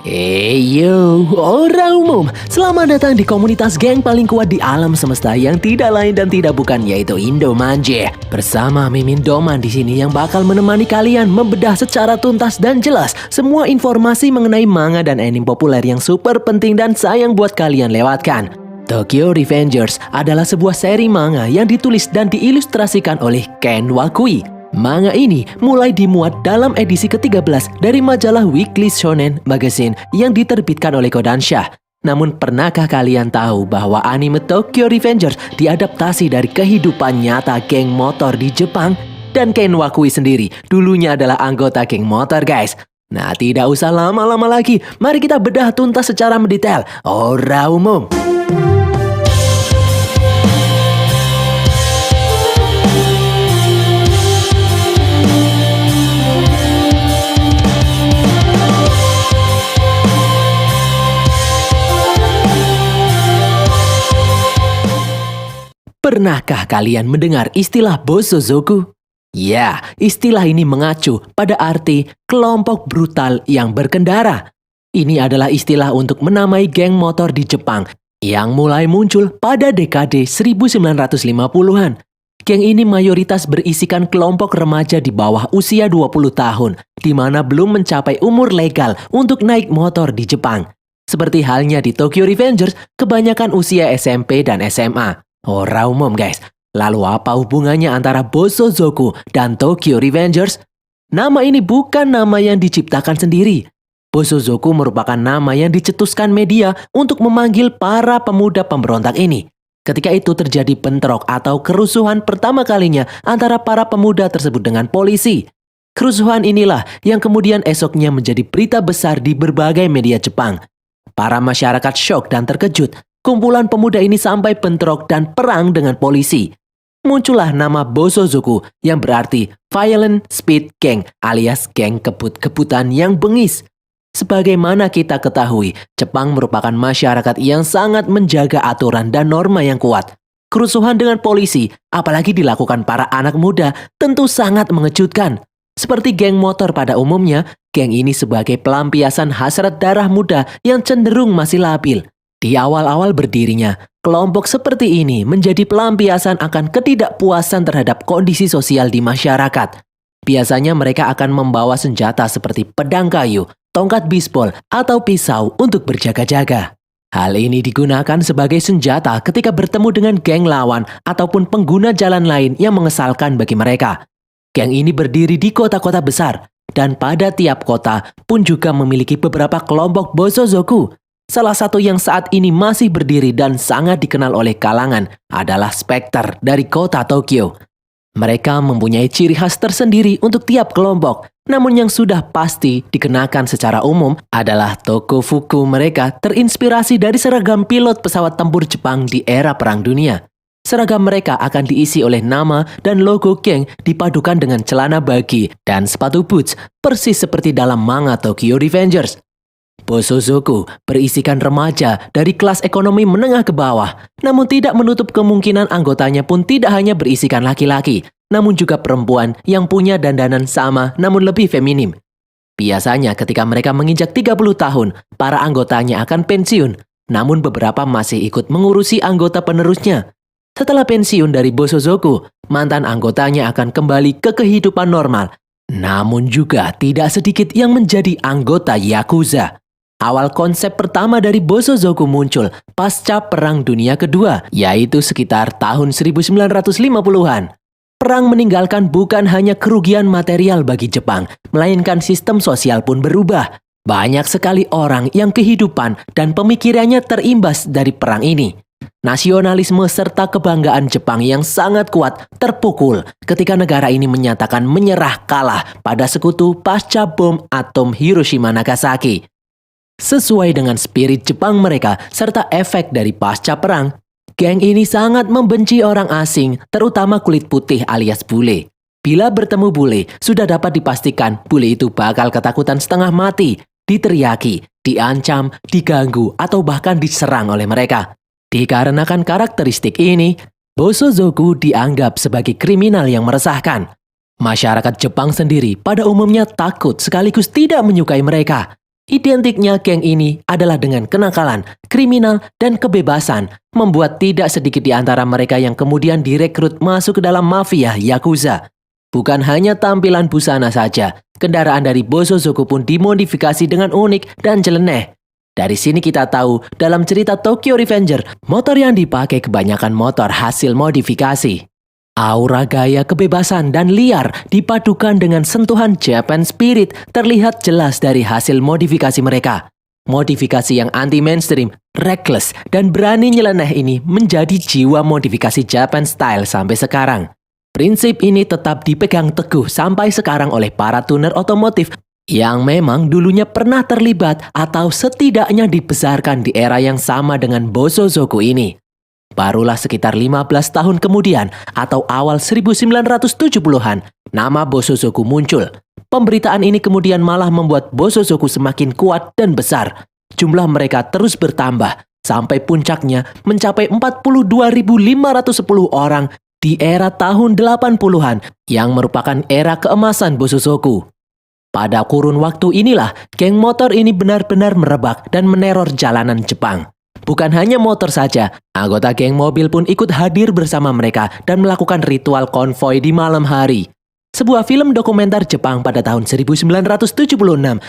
Hey yo, orang umum, selamat datang di komunitas geng paling kuat di alam semesta yang tidak lain dan tidak bukan yaitu Indomanje. Bersama Mimin Doman di sini yang bakal menemani kalian membedah secara tuntas dan jelas semua informasi mengenai manga dan anime populer yang super penting dan sayang buat kalian lewatkan. Tokyo Revengers adalah sebuah seri manga yang ditulis dan diilustrasikan oleh Ken Wakui. Manga ini mulai dimuat dalam edisi ke-13 dari majalah Weekly Shonen Magazine yang diterbitkan oleh Kodansha. Namun pernahkah kalian tahu bahwa anime Tokyo Revengers diadaptasi dari kehidupan nyata geng motor di Jepang? Dan Ken Wakui sendiri dulunya adalah anggota geng motor guys. Nah tidak usah lama-lama lagi, mari kita bedah tuntas secara mendetail. Ora umum. Pernahkah kalian mendengar istilah Bosozoku? Ya, istilah ini mengacu pada arti kelompok brutal yang berkendara. Ini adalah istilah untuk menamai geng motor di Jepang yang mulai muncul pada dekade 1950-an. Geng ini mayoritas berisikan kelompok remaja di bawah usia 20 tahun, di mana belum mencapai umur legal untuk naik motor di Jepang. Seperti halnya di Tokyo Revengers, kebanyakan usia SMP dan SMA. Ora umum guys, lalu apa hubungannya antara Bosozoku dan Tokyo Revengers? Nama ini bukan nama yang diciptakan sendiri. Bosozoku merupakan nama yang dicetuskan media untuk memanggil para pemuda pemberontak ini. Ketika itu terjadi bentrok atau kerusuhan pertama kalinya antara para pemuda tersebut dengan polisi. Kerusuhan inilah yang kemudian esoknya menjadi berita besar di berbagai media Jepang. Para masyarakat syok dan terkejut. Kumpulan pemuda ini sampai bentrok dan perang dengan polisi. Muncullah nama Bosozoku yang berarti Violent Speed Gang alias geng kebut-kebutan yang bengis. Sebagaimana kita ketahui, Jepang merupakan masyarakat yang sangat menjaga aturan dan norma yang kuat. Kerusuhan dengan polisi, apalagi dilakukan para anak muda, tentu sangat mengejutkan. Seperti geng motor pada umumnya, geng ini sebagai pelampiasan hasrat darah muda yang cenderung masih labil. Di awal-awal berdirinya, kelompok seperti ini menjadi pelampiasan akan ketidakpuasan terhadap kondisi sosial di masyarakat. Biasanya mereka akan membawa senjata seperti pedang kayu, tongkat bisbol, atau pisau untuk berjaga-jaga. Hal ini digunakan sebagai senjata ketika bertemu dengan geng lawan ataupun pengguna jalan lain yang mengesalkan bagi mereka. Geng ini berdiri di kota-kota besar, dan pada tiap kota pun juga memiliki beberapa kelompok Bosozoku. Salah satu yang saat ini masih berdiri dan sangat dikenal oleh kalangan adalah Spectre dari kota Tokyo. Mereka mempunyai ciri khas tersendiri untuk tiap kelompok, namun yang sudah pasti dikenakan secara umum adalah tokofuku mereka terinspirasi dari seragam pilot pesawat tempur Jepang di era Perang Dunia. Seragam mereka akan diisi oleh nama dan logo geng dipadukan dengan celana bagi dan sepatu boots, persis seperti dalam manga Tokyo Revengers. Bosozoku berisikan remaja dari kelas ekonomi menengah ke bawah, namun tidak menutup kemungkinan anggotanya pun tidak hanya berisikan laki-laki, namun juga perempuan yang punya dandanan sama namun lebih feminim. Biasanya ketika mereka menginjak 30 tahun, para anggotanya akan pensiun, namun beberapa masih ikut mengurusi anggota penerusnya. Setelah pensiun dari Bosozoku, mantan anggotanya akan kembali ke kehidupan normal, namun juga tidak sedikit yang menjadi anggota Yakuza. Awal konsep pertama dari Bosozoku muncul pasca Perang Dunia Kedua, yaitu sekitar tahun 1950-an. Perang meninggalkan bukan hanya kerugian material bagi Jepang, melainkan sistem sosial pun berubah. Banyak sekali orang yang kehidupan dan pemikirannya terimbas dari perang ini. Nasionalisme serta kebanggaan Jepang yang sangat kuat terpukul ketika negara ini menyatakan menyerah kalah pada sekutu pasca bom atom Hiroshima Nagasaki. Sesuai dengan spirit Jepang mereka serta efek dari pasca perang, geng ini sangat membenci orang asing, terutama kulit putih alias bule. Bila bertemu bule, sudah dapat dipastikan bule itu bakal ketakutan setengah mati, diteriaki, diancam, diganggu, atau bahkan diserang oleh mereka. Dikarenakan karakteristik ini, Bosozoku dianggap sebagai kriminal yang meresahkan. Masyarakat Jepang sendiri pada umumnya takut sekaligus tidak menyukai mereka. Identiknya geng ini adalah dengan kenakalan, kriminal, dan kebebasan, membuat tidak sedikit di antara mereka yang kemudian direkrut masuk ke dalam mafia Yakuza. Bukan hanya tampilan busana saja, kendaraan dari Bosozoku pun dimodifikasi dengan unik dan nyeleneh. Dari sini kita tahu, dalam cerita Tokyo Revenger, motor yang dipakai kebanyakan motor hasil modifikasi. Aura gaya kebebasan dan liar dipadukan dengan sentuhan Japan Spirit terlihat jelas dari hasil modifikasi mereka. Modifikasi yang anti-mainstream, reckless, dan berani nyeleneh ini menjadi jiwa modifikasi Japan Style sampai sekarang. Prinsip ini tetap dipegang teguh sampai sekarang oleh para tuner otomotif yang memang dulunya pernah terlibat atau setidaknya dibesarkan di era yang sama dengan Bosozoku ini. Barulah sekitar 15 tahun kemudian atau awal 1970-an, nama Bosozoku muncul. Pemberitaan ini kemudian malah membuat Bosozoku semakin kuat dan besar. Jumlah mereka terus bertambah, sampai puncaknya mencapai 42.510 orang di era tahun 80-an yang merupakan era keemasan Bosozoku. Pada kurun waktu inilah, geng motor ini benar-benar merebak dan meneror jalanan Jepang. Bukan hanya motor saja, anggota geng mobil pun ikut hadir bersama mereka dan melakukan ritual konvoi di malam hari. Sebuah film dokumenter Jepang pada tahun 1976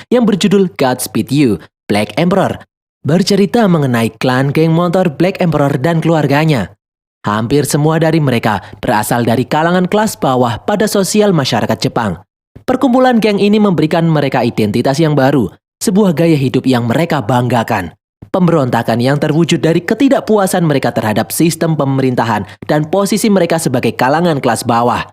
yang berjudul Godspeed You, Black Emperor, bercerita mengenai klan geng motor Black Emperor dan keluarganya. Hampir semua dari mereka berasal dari kalangan kelas bawah pada sosial masyarakat Jepang. Perkumpulan geng ini memberikan mereka identitas yang baru, sebuah gaya hidup yang mereka banggakan. Pemberontakan yang terwujud dari ketidakpuasan mereka terhadap sistem pemerintahan dan posisi mereka sebagai kalangan kelas bawah.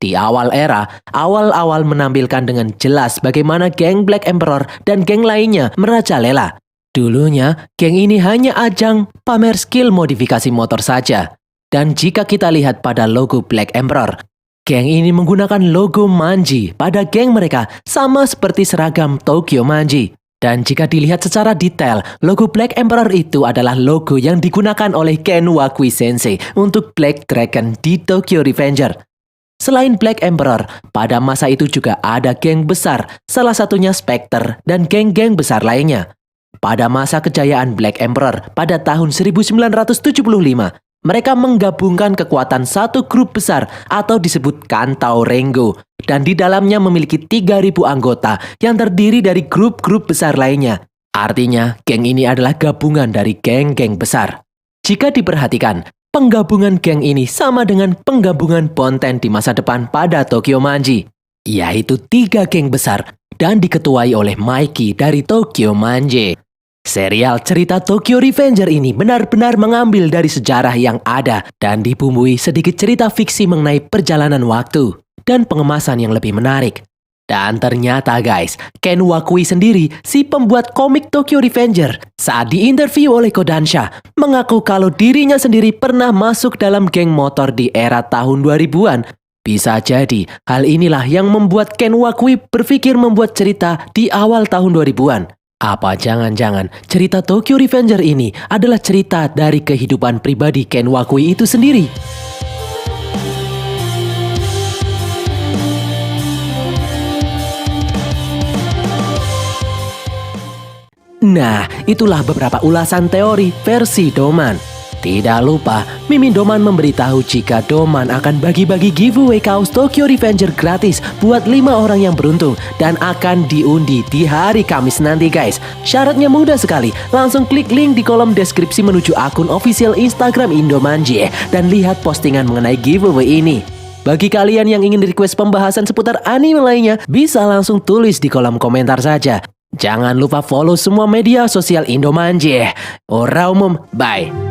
Di awal era, awal-awal menampilkan dengan jelas bagaimana geng Black Emperor dan geng lainnya merajalela. Dulunya, geng ini hanya ajang pamer skill modifikasi motor saja. Dan jika kita lihat pada logo Black Emperor, geng ini menggunakan logo Manji pada geng mereka sama seperti seragam Tokyo Manji. Dan jika dilihat secara detail, logo Black Emperor itu adalah logo yang digunakan oleh Ken Wakui Sensei untuk Black Dragon di Tokyo Revenger. Selain Black Emperor, pada masa itu juga ada geng besar, salah satunya Spectre dan geng-geng besar lainnya. Pada masa kejayaan Black Emperor pada tahun 1975, mereka menggabungkan kekuatan satu grup besar atau disebut Kantao Rengo dan di dalamnya memiliki 3.000 anggota yang terdiri dari grup-grup besar lainnya. Artinya, geng ini adalah gabungan dari geng-geng besar. Jika diperhatikan, penggabungan geng ini sama dengan penggabungan Bonten di masa depan pada Tokyo Manji, yaitu 3 geng besar dan diketuai oleh Mikey dari Tokyo Manji. Serial cerita Tokyo Revenger ini benar-benar mengambil dari sejarah yang ada dan dibumbui sedikit cerita fiksi mengenai perjalanan waktu dan pengemasan yang lebih menarik. Dan ternyata guys, Ken Wakui sendiri, si pembuat komik Tokyo Revenger, saat diinterview oleh Kodansha, mengaku kalau dirinya sendiri pernah masuk dalam geng motor di era tahun 2000-an. Bisa jadi, hal inilah yang membuat Ken Wakui berpikir membuat cerita di awal tahun 2000-an. Apa jangan-jangan cerita Tokyo Revenger ini adalah cerita dari kehidupan pribadi Ken Wakui itu sendiri? Nah, itulah beberapa ulasan teori versi Doman. Tidak lupa, Mimin Doman memberitahu jika Doman akan bagi-bagi giveaway kaos Tokyo Revenger gratis buat 5 orang yang beruntung dan akan diundi di hari Kamis nanti guys. Syaratnya mudah sekali, langsung klik link di kolom deskripsi menuju akun official Instagram Indomanji dan lihat postingan mengenai giveaway ini. Bagi kalian yang ingin request pembahasan seputar anime lainnya, bisa langsung tulis di kolom komentar saja. Jangan lupa follow semua media sosial Indomanji. Ora umum, bye.